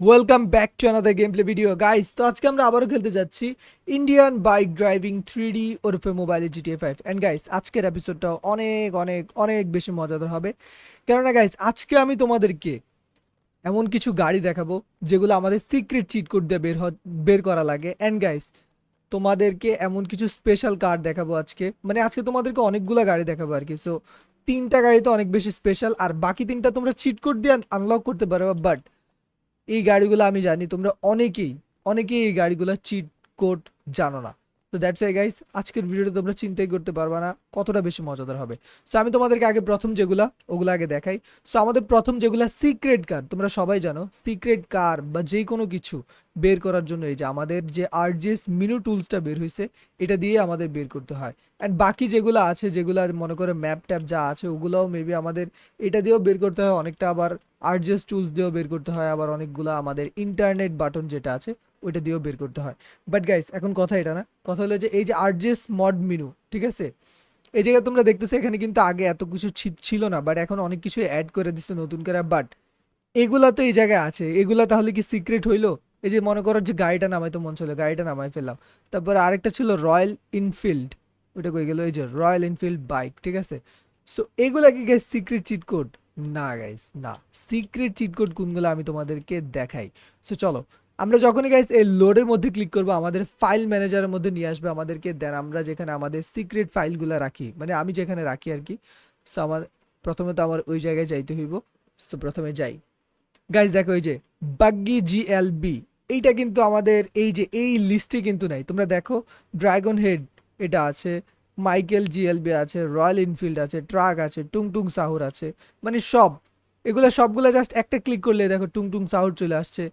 Welcome back to another game play video guys. তো আজকে আমরা আবারও খেলতে যাচ্ছি ইন্ডিয়ান বাইক ড্রাইভিং 3D ওরফে মোবাইলে GTA 5। অ্যান্ড গাইস, আজকের এপিসোডটা অনেক অনেক অনেক বেশি মজাদার হবে। কেননা গাইস, আজকে আমি তোমাদেরকে এমন কিছু গাড়ি দেখাবো যেগুলো আমাদের সিক্রেট চিট কোড দিয়ে বের করা লাগে। অ্যান্ড গাইস, তোমাদেরকে এমন কিছু স্পেশাল কার দেখাবো আজকে। মানে আজকে তোমাদেরকে অনেকগুলো গাড়ি দেখাবো আর কি। সো তিনটা গাড়ি তো অনেক বেশি স্পেশাল, আর বাকি তিনটা তোমরা চিট কোড দিয়ে আনলক করতে পারবে। বাট এই গাড়িগুলো আমি জানি তোমরা অনেকেই এই গাড়িগুলো চিট কোড জানো না। তো দ্যাটস ওয়াই গাইস, আজকের ভিডিওটা তোমরা চিন্তাই করতে পারবে না কতটা বেশি মজাদার হবে। সো আমি তোমাদেরকে আগে প্রথম যেগুলা ওগুলো আগে দেখাই। সো আমাদের প্রথম যেগুলা সিক্রেট কার, তোমরা সবাই জানো সিক্রেট কার বা যে কোনো কিছু বের করার জন্য এই যে আমাদের যে আরজিএস মিনু টুলসটা বের হয়েছে, এটা দিয়ে আমাদের বের করতে হয়। অ্যান্ড বাকি যেগুলো আছে, যেগুলো মনে করে ম্যাপ ট্যাপ যা আছে, ওগুলোও মেবি আমাদের এটা দিয়েও বের করতে হয় অনেকটা, আবার আরজিএস টুলস দিয়েও বের করতে হয়, আবার অনেকগুলো আমাদের ইন্টারনেট বাটন যেটা আছে ওইটা দিয়েও বের করতে হয়। বাট গাইস, এখন কথা এটা না, কথা হলো যে এই যে আরজিএস মড মিনু, ঠিক আছে, এই জায়গায় তোমরা দেখতেছো এখানে কিন্তু আগে এত কিছু ছিল না, বাট এখন অনেক কিছু অ্যাড করে দিচ্ছে নতুন করে। বাট এগুলা তো এই জায়গায় আছে, এগুলা তাহলে কি সিক্রেট হইলো? এই যে মনে করো যে গাড়িটা নামাইতে মন ছিল, গাড়িটা নামাই ফেললাম। তারপর আরেকটা ছিল রয়্যাল ইনফিল্ড, ওইটা কই গেল? এই যে রয়্যাল এনফিল্ড বাইক, ঠিক আছে। সো এগুলা কি গাইস সিক্রেট চিট কোড? না গাইস, না। সিক্রেট চিট কোড কোনগুলো আমি তোমাদেরকে দেখাই। সো চলো, আমরা যখনই গাইস এই লোডের মধ্যে ক্লিক করবো, আমাদের ফাইল ম্যানেজারের মধ্যে নিয়ে আসবে আমাদেরকে। দেন আমরা যেখানে আমাদের সিক্রেট ফাইলগুলো রাখি, মানে আমি যেখানে রাখি আর কি। সো আমার প্রথমে তো আমার ওই জায়গায় যাইতে হইব। সো প্রথমে যাই গাইজ, দেখো এই যে বাগ্গি জিএলবি, এইটা কিন্তু আমাদের এই যে এই লিস্টে কিন্তু নাই। তোমরা দেখো ড্রাগন হেড এটা আছে, মাইকেল জিএলবি আছে, রয়্যাল এনফিল্ড আছে, ট্রাক আছে, টুংটুং সাহুর আছে, মানে সব এগুলো সবগুলো জাস্ট একটা ক্লিক করলে দেখো টুংটুং সাহুর চলে আসছে।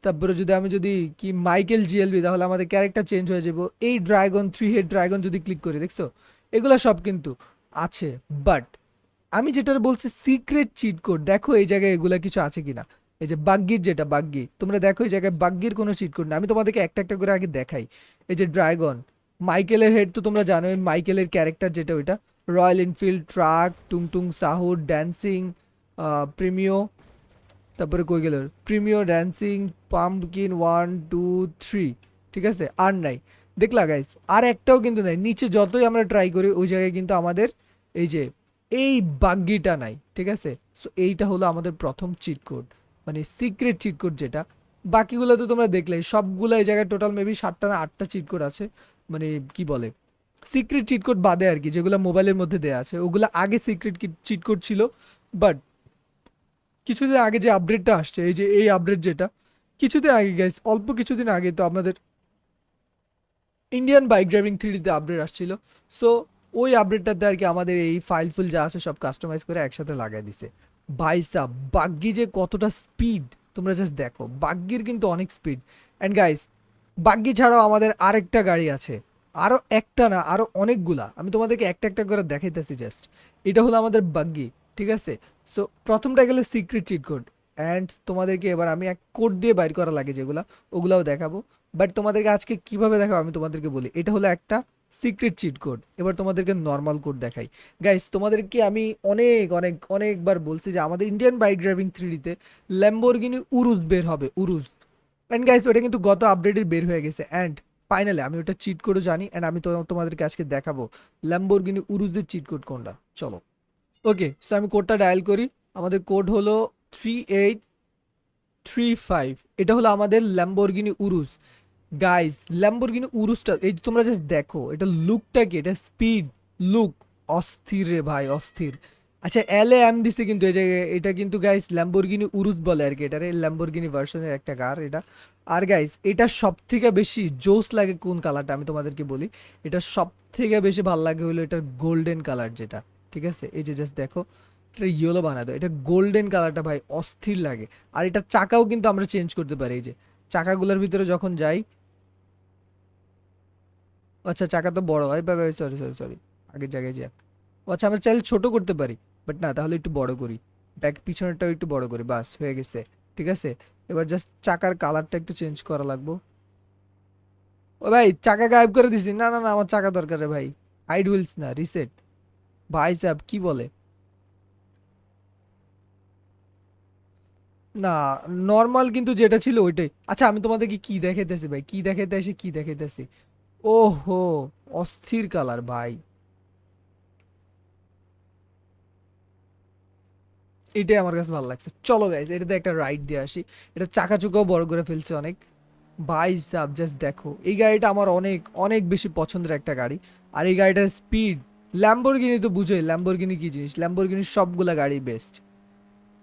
তারপরে যদি কি মাইকেল জিএলবি, তাহলে আমাদের ক্যারেক্টার চেঞ্জ হয়ে যাবো। এই ড্রাগন, 3 হেড ড্রাগন যদি ক্লিক করি, দেখছো এগুলো সব কিন্তু আছে। বাট আমি যেটা বলছি সিক্রেট চিট কোড, দেখো এই জায়গায় এগুলা কিছু আছে কিনা। এই যে বাগ্গির, যেটা বাগ্গি, তোমরা দেখো এই জায়গায় বাগ্গির কোনো চিট কোড না। আমি তোমাদেরকে একটা একটা করে আগে দেখাই। এই যে ড্রাগন, মাইকেলের হেড তো তোমরা জানোই, মাইকেলের ক্যারেক্টার যেটা ওইটা, royal Enfield, truck, টুংটুং সাহুর, dancing, Premio, তারপরে কই গেল প্রিমিও, ড্যান্সিং, পাম্পকিন 1 2 3, ঠিক আছে, আর নাই। দেখলা গাইস, আর একটাও কিন্তু নাই। নিচে যতই আমরা ট্রাই করি ওই জায়গায় কিন্তু আমাদের এই যে এই বাগ্গিটা নাই, ঠিক আছে। সো এইটা হলো আমাদের প্রথম চিট কোড, মানে সিক্রেট চিট কোড যেটা। বাকিগুলো তো তোমরা দেখলে সবগুলো এই জায়গায় টোটাল মেবি 7টা না 8টা চিট কোড আছে। মানে কি বলে, সিক্রেট চিট কোড বাদে আর কি, যেগুলো মোবাইলের মধ্যে দেয়া আছে ওগুলো আগে সিক্রেট চিট কোড ছিল। বাট কিছুদিন আগে যে আপডেটটা আসছে, এই যে এই আপডেট যেটা কিছুদিন আগে গাইস, অল্প কিছুদিন আগে তো আপনাদের ইন্ডিয়ান বাইক ড্রাইভিং 3Dতে আপডেট আসছিল। সো ওই আপডেটটাতে আর কি আমাদের এই ফাইল ফুল যা আছে সব কাস্টমাইজ করে একসাথে লাগাই দিছে। ভাই সাহ, বাগ্গি যে কতটা স্পিড তোমরা জাস্ট দেখো, বাগ্গির কিন্তু অনেক স্পিড। অ্যান্ড গাইস, বাগ্গি ছাড়াও আমাদের আরেকটা গাড়ি আছে, আরও একটা না আরও অনেকগুলা। আমি তোমাদেরকে একটা একটা করে দেখাইতেছি জাস্ট। এটা হলো আমাদের বাগ্গি, ঠিক আছে। সো প্রথমটা গেলে সিক্রেট চিট কোড, অ্যান্ড তোমাদেরকে এবার আমি এক কোড দিয়ে বাইর করা লাগে যেগুলা, ওগুলাও দেখাবো। বাট তোমাদেরকে আজকে কিভাবে দেখাবো আমি তোমাদেরকে বলি। এটা হলো একটা সিক্রেট চিট কোড। এবার তোমাদেরকে নর্মাল কোড দেখাই। গাইস, তোমাদেরকে আমি অনেক অনেক অনেকবার বলছি যে আমাদের ইন্ডিয়ান বাইক ড্রাইভিং 3Dতে ল্যাম্বরগিনি উরুস বের হবে, উরুস। অ্যান্ড গাইস, ওটা কিন্তু গত আপডেটে বের হয়ে গেছে। অ্যান্ড ফাইনালি আমি ওটা চিট কোডও জানি, অ্যান্ড আমি তোমাদেরকে আজকে দেখাবো ল্যাম্বরগিনি উরুসের চিট কোড কোনটা। চলো, ওকে। সো আমি কোডটা ডায়াল করি। আমাদের কোড হলো 3835। এটা হলো আমাদের ল্যাম্বরগিনি উরুস। গাইস, ল্যাম্বরগিনি উরুসটা এই যে তোমরা জাস্ট দেখো, এটা লুকটা কি, এটা স্পিড, লুক অস্থির রে ভাই, অস্থির। আচ্ছা, এল এম দিছে কিন্তু এই জায়গায়, এটা কিন্তু গাইস ল্যাম্বরগিনি উরুস বলে আর কি, এটারে ল্যাম্বরগিনি ভার্সনের একটা কার এটা। আর গাইস, এটা সব থেকে বেশি জোস লাগে কোন কালারটা আমি তোমাদেরকে বলি। এটা সব থেকে বেশি ভালো লাগে হলো এটার গোল্ডেন কালার যেটা, ঠিক আছে। এই যে জাস্ট দেখো, এটা ইয়েলো বানায় দাও, এটা গোল্ডেন কালারটা ভাই অস্থির লাগে। আর এটার চাকাও কিন্তু আমরা চেঞ্জ করতে পারি। এই যে চাকাগুলোর ভিতরে যখন যাই, আচ্ছা চাকা তো বড় হয়, বাই, সরি সরি সরি, আগের জায়গায় যাক। আচ্ছা, আমরা চাইলে ছোট করতে পারি, বাট না, তাহলে একটু বড় করি। ব্যাক পিছনেরটাও একটু বড় করি, বাস হয়ে গেছে, ঠিক আছে। এবার জাস্ট চাকার কালারটা একটু চেঞ্জ করা লাগবো। ও ভাই, চাকা গায়েব করে দিছি। না না না, আমার চাকা দরকার রে ভাই। হাইড হুইলস না, রিসেট। ভাই সাহেব কি বলে? না, নর্মাল কিন্তু যেটা ছিল ওইটাই। আচ্ছা আমি তোমাদেরকে কি দেখাইতেছি ভাই, কি দেখাইতেছি, কি দেখাইতেছি। ওহো, অস্থির কালার ভাই। এটাই আমার কাছে ভালো লাগছে। চলো গাইজ এটাতে একটা রাইড দিয়ে আসি। এটা চাকা চুকাও বড় করে ফেলছে অনেক। ভাই সাব জাস্ট দেখো, এই গাড়িটা আমার অনেক অনেক বেশি পছন্দের একটা গাড়ি। আর এই গাড়িটার স্পিড, ল্যাম্বরগিনি তো বুঝোই ল্যাম্বরগিনি কি জিনিস, ল্যাম্বরগিনির সবগুলা গাড়ি বেস্ট।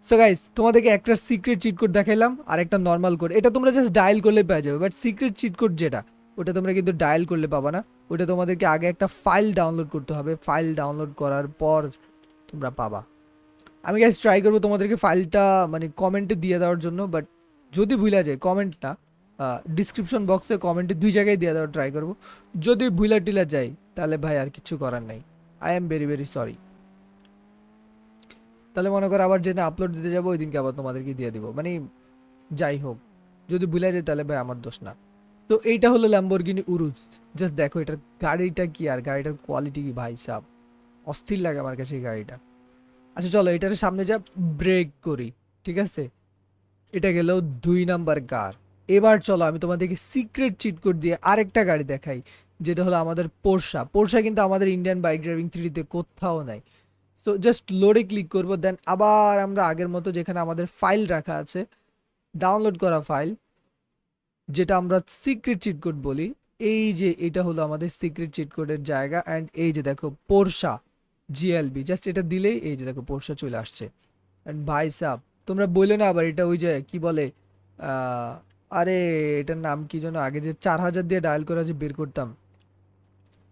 সো গাইস তোমাদেরকে একটা সিক্রেট চিট কোড দেখাইলাম আর একটা নর্মাল কোড, এটা তোমরা জাস্ট ডায়াল করলে পেয়ে যাবে। বাট সিক্রেট চিট কোড যেটা, ওটা তোমরা কিন্তু ডায়াল করলে পাবা না। ওটা তোমাদেরকে আগে একটা ফাইল ডাউনলোড করতে হবে, ফাইল ডাউনলোড করার পর তোমরা পাবা। আমি গাইস ট্রাই করবো তোমাদেরকে ফাইলটা মানে কমেন্টে দিয়ে দেওয়ার জন্য, বাট যদি ভুলা যায় কমেন্ট না, ডিসক্রিপশন বক্সে কমেন্টে দুই জায়গায় দিয়ে দেওয়ার ট্রাই করবো। যদি ভুলা টিলা যায় তাহলে ভাই আর কিছু করার নাই, I am very very sorry. তাহলে মনে করো আবার যেদিন আপলোড দিতে যাবো ওই দিনকে আবার তোমাদেরকে দিয়ে দিব, মানে যাই হোক, যদি ভুলে যায় তাহলে ভাই আমার দোষ না। তো এইটা হলো ল্যাম্বরগিনি উরুস। জাস্ট দেখো এটার গাড়িটা কি আর গাড়িটার কোয়ালিটি কি ভাই সাব, অস্থির লাগে আমার কাছে এই গাড়িটা। আচ্ছা চলো এটার সামনে যা ব্রেক করি, ঠিক আছে। এটা গেল 2 নাম্বার কার। এবার চলো আমি তোমাদেরকে সিক্রেট চিট কোড দিয়ে আরেকটা গাড়ি দেখাই, যেটা হলো আমাদের পোরশা। পোরশা কিন্তু আমাদের ইন্ডিয়ান বাইক ড্রাইভিং 3D কোথাও নাই। সো জাস্ট লোডে ক্লিক করবো, দেন আবার আমরা আগের মতো যেখানে আমাদের ফাইল রাখা আছে, ডাউনলোড করা ফাইল, যেটা আমরা সিক্রেট চিট কোড বলি, এই যে এটা হলো আমাদের সিক্রেট চিট কোডের জায়গা। অ্যান্ড এই যে দেখো পোরশা জিএলবি, জাস্ট এটা দিলেই এই যে দেখো পোরশা চলে আসছে। অ্যান্ড ভাই সাব তোমরা বললে না আবার এটা ওই যে কি বলে, আহ, আরে এটার নাম কি যেন, আগে যে 4000 দিয়ে ডায়াল করে যে বের করতাম,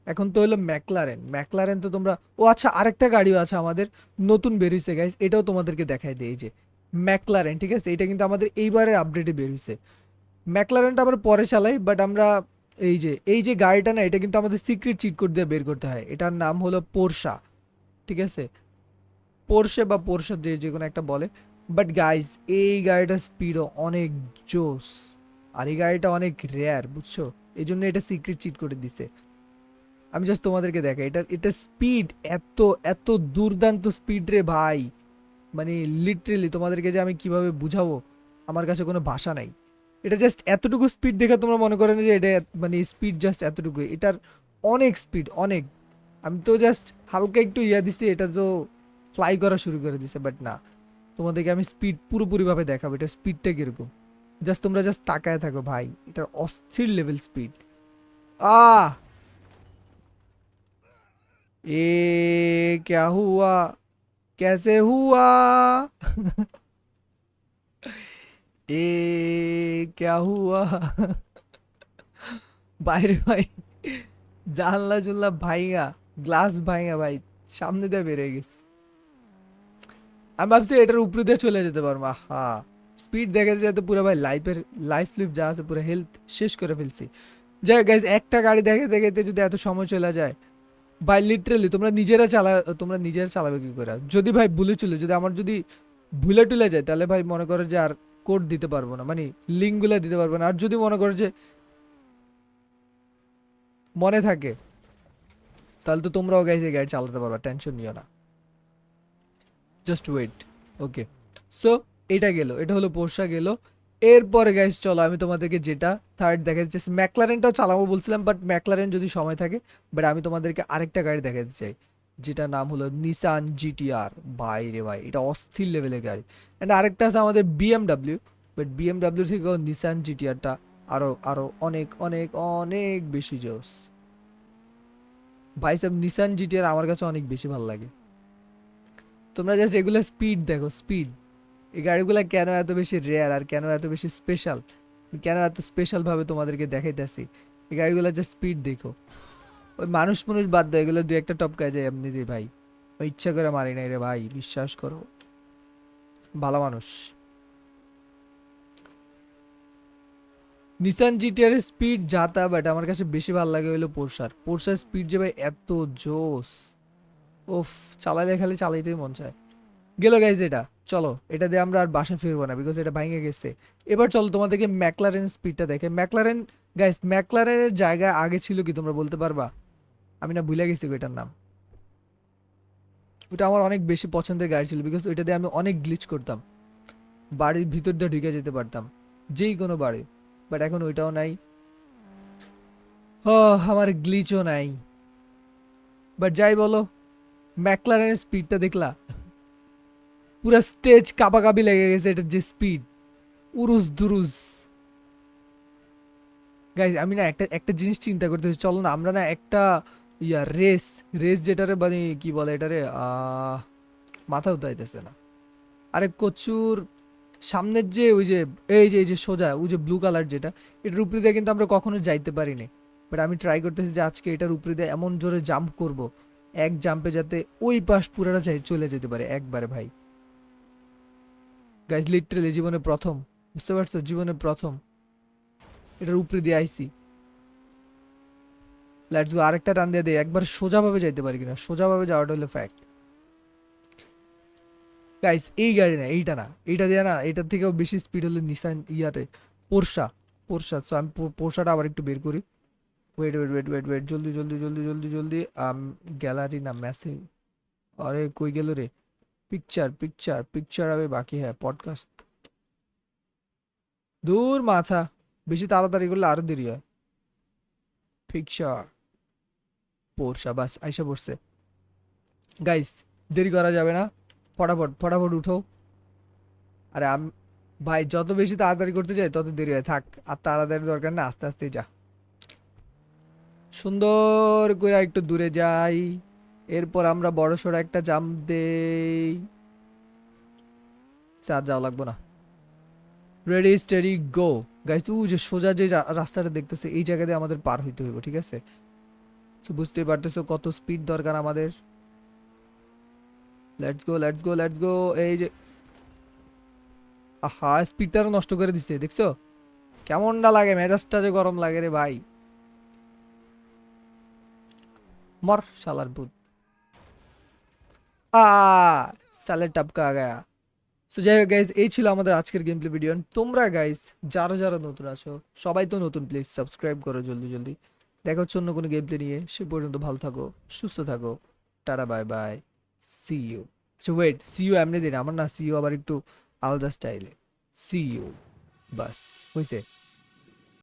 এখন তো হলো ম্যাকলারেন। ম্যাকলারেন তো তোমরা, ও আচ্ছা আরেকটা গাড়িও আছে আমাদের নতুন বেরিয়েছে গাইস, এটাও তোমাদেরকে দেখাই দিই। এই যে ম্যাকলারেন, ঠিক আছে, এটা কিন্তু আমাদের এইবারের আপডেটে বেরিয়েছে। ম্যাকলারেনটা আবার পরে চালাই, বাট আমরা এই যে গাড়িটা না, এটা কিন্তু আমাদের সিক্রেট চিট কোড দিয়ে বের করতে হয়। এটার নাম হলো পোরশা, ঠিক আছে, পোরশে বা পোরশা দিয়ে যে কোনো একটা বলে। বাট গাইজ এই গাড়িটার স্পিডও অনেক জোস, আর এই গাড়িটা অনেক রেয়ার বুঝছো, এই জন্য এটা সিক্রেট চিট করে দিছে। আমি জাস্ট তোমাদেরকে দেখাই, এটা স্পিড এত এত দুর্দান্ত স্পিড রে ভাই, মানে লিটারেলি তোমাদেরকে যে আমি কিভাবে বুঝাবো, আমার কাছে কোনো ভাষা নাই। এটা জাস্ট এতটুকু স্পিড দেখে তোমরা মনে করো না যে এটা মানে স্পিড জাস্ট এতটুকু, এটার অনেক স্পিড অনেক। আমি তো জাস্ট হালকা একটু ইয়া দিছি, এটা তো ফ্লাই করা শুরু করে দিছে। বাট না, তোমাদেরকে আমি স্পিড পুরোপুরিভাবে দেখাবো এটা স্পিডটা কিরকম। জাস্ট তোমরা জাস্ট তাকায় থাকো ভাই, এটার অস্থির লেভেল স্পিড। আহ क्या हुआ, कैसे हुआ, क्या हुआ। বাইরে ভাই জানলা জুনলা ভাইঙ্গা, গ্লাস ভাইঙ্গা ভাই, সামনে দিয়ে বেরিয়ে গেছে। আমি ভাবছি এটার উপরে দিয়ে চলে যেতে পারবো, হ্যাঁ স্পিড দেখে যেতে পুরো ভাই লাইফ লিফ যা আছে পুরো হেলথ শেষ করে ফেলছি। যাই গাইজ একটা গাড়ি দেখে দেখে যদি এত সময় চলে যায় ভাই, লিটারেলি তোমরা নিজেরা চালাবে কি করে। যদি ভাই ভুলে চলে, যদি আমার যদি ভুলে টুলে যায় তাহলে ভাই মনে করো যে আর কোড দিতে পারবো না, মানে লিঙ্কগুলো দিতে পারবো না। আর যদি মনে করো যে মনে থাকে তাহলে তো তোমরাও গাইজ এই গাড়ি চালাতে পারবা, টেনশন নিও না, জাস্ট ওয়েট। ওকে, সো এটা গেল, এটা হলো পোর্শা গেল। এরপরে গাইজ চলো আমি তোমাদেরকে যেটা থার্ড দেখাতে চাইছি, ম্যাকলারেনটাও চালাবো বলছিলাম, বাট ম্যাকলারেন যদি সময় থাকে, বাট আমি তোমাদেরকে আরেকটা গাড়ি দেখাতে চাই, যেটা নাম হলো নিসান জিটিআর। ভাই রে ভাই এটা অস্থির লেভেলের গাড়ি। অ্যান্ড আরেকটা আছে আমাদের বিএমডাব্লিউ, বাট বিএমডাব্লিউ থেকেও নিসান জিটিআরটা আরো আরো অনেক অনেক অনেক বেশি জোস। ভাই সাহেব নিসান জিটিআর আমার কাছে অনেক বেশি ভালো লাগে। তোমরা জাস্ট এগুলো স্পিড দেখো, স্পিড, এই গাড়িগুলো কেন এত বেশি রেয়ার আর কেন এত বেশি স্পেশাল, কেন এত স্পেশাল ভাবে তোমাদেরকে দেখাইতেছি, এই গাড়িগুলো যে স্পিড দেখো। ওই মানুষ মানুষ বাদ দাও, এগুলো দু একটা টপকায় যায় এমনিতেই ভাই, ওই ইচ্ছা করে মারি নাই রে ভাই, বিশ্বাস করো, ভালো মানুষ। নিসান জিটিআর স্পিড যাতা, বাট আমার কাছে বেশি ভালো লাগে হলো পোরশার স্পিড যে ভাই এত জোস, ওফ, চালাইলে খালি চালাইতেই মন চায়। গেল গাইজ এটা, চলো এটা দিয়ে আমরা আর বাসা ফিরবো না, বিকজ এটা ভেঙে গেছে। এবার চলো তোমাদেরকে ম্যাকলারেন স্পিডটা দেখে। ম্যাকলারেন গাইজ, ম্যাকলারেনের জায়গায় আগে ছিল কি তোমরা বলতে পারবা? আমি না ভুলে গেছি ওইটার নাম। ওটা আমার অনেক বেশি পছন্দের গাড়ি ছিল, বিকজ ওইটা দিয়ে আমি অনেক গ্লিচ করতাম। বাড়ির ভিতর দিয়ে ঢুকে যেতে পারতাম, যেই কোনো বাড়ি। বাট এখন ওইটাও নাই। ও, আমার গ্লিচও নাই। বাট যাই বলো, ম্যাকলারেনের স্পিডটা দেখলা? পুরো স্টেজ কাঁপাকাঁপি লেগে গেছে, এটার যে স্পিড, উরুস দুরুস। গাইজ আমি না একটা একটা জিনিস চিন্তা করতেছি, চলো না আমরা না একটা রেস, রেস যেটারে মানে কি বলে এটারে, মাথা উঠাইতেছে না। আরে কচুর সামনের যে ওই যে এই যে সোজা ওই যে ব্লু কালার যেটা, এটার উপরে দিয়ে কিন্তু আমরা কখনো যাইতে পারিনি। বাট আমি ট্রাই করতেছি যে আজকে এটার উপরে দিয়ে এমন জোরে জাম্প করব, এক জাম্পে যাতে ওই পাশ পুরাটা চলে যেতে পারে একবারে ভাই। গাইজ লিটারালি জীবনে প্রথম, বুঝতে পারছো, জীবনে প্রথম এটার উপরে দিয়ে আইছি। লেটস গো, আরেকটা টান দিয়ে দেয়, একবার সোজাভাবে যাইতে পারি কিনা। সোজাভাবে যাওয়াটা হলো ফ্যাক্ট। গাইস এই গাড়ি না, এইটা না, এইটা দিয়ে না, এটার থেকেও বেশি স্পিড হলে নিসান পোরশা। পোরশা, সো আমি পোরশাটা আবার একটু বের করি। Wait wait wait wait wait, জলদি জলদি জলদি জলদি জলদি। গ্যালারি না মেসেজ, আরে কই গেল রে? পিকচার পিকচার পিকচার আবে বাকি হ্যাঁ পডকাস্ট। দূর মাথা, বেশি তাড়াতাড়ি করলে আরো দেরি হয়। পিকচার, পোরশা, বাস আইসা পড়ছে। গাইস দেরি করা যাবে না, ফটাফট ফটাফট উঠো। আরে ভাই যত বেশি তাড়াতাড়ি করতে যাই তত দেরি হয়, থাক আর তাড়াতাড়ি দরকার না, আস্তে আস্তে যা। সুন্দর করে একটু দূরে যাই, এরপর আমরা বড় সড়ো একটা জাম্প দেই। চার যাওয়া লাগবো না। Ready steady go. গাইস ও যে সোজা যে রাস্তাটা দেখতেছে, এই জায়গা দিয়ে আমাদের পার হইতে হইব, ঠিক আছে? তো বুঝতেই পারতেছো কত স্পিড দরকার আমাদের। Let's go let's go let's go. এই যে আহা, স্পিডটারও নষ্ট করে দিচ্ছে, দেখছো কেমনটা লাগে? মেজাজটা যে গরম লাগে রে ভাই। মর শালার ভূত। আ সালে টপকা গায়া। সো যাই হোক গাইজ, এই ছিল আমাদের আজকের গেম প্লে ভিডিও। তোমরা গাইজ যারা যারা নতুন আছো, সবাই তো নতুন, প্লিজ সাবস্ক্রাইব করো জলদি জলদি। দেখা হচ্ছে অন্য কোনো গেম প্লে নিয়ে, সে পর্যন্ত ভালো থাকো, সুস্থ থাকো, tata bye bye, see you. আচ্ছা ওয়েট, সি ইউ এমনি দিন, আমার না সি ইউ আবার একটু আলাদা স্টাইলে। সি ইউ, বাস হয়েছে।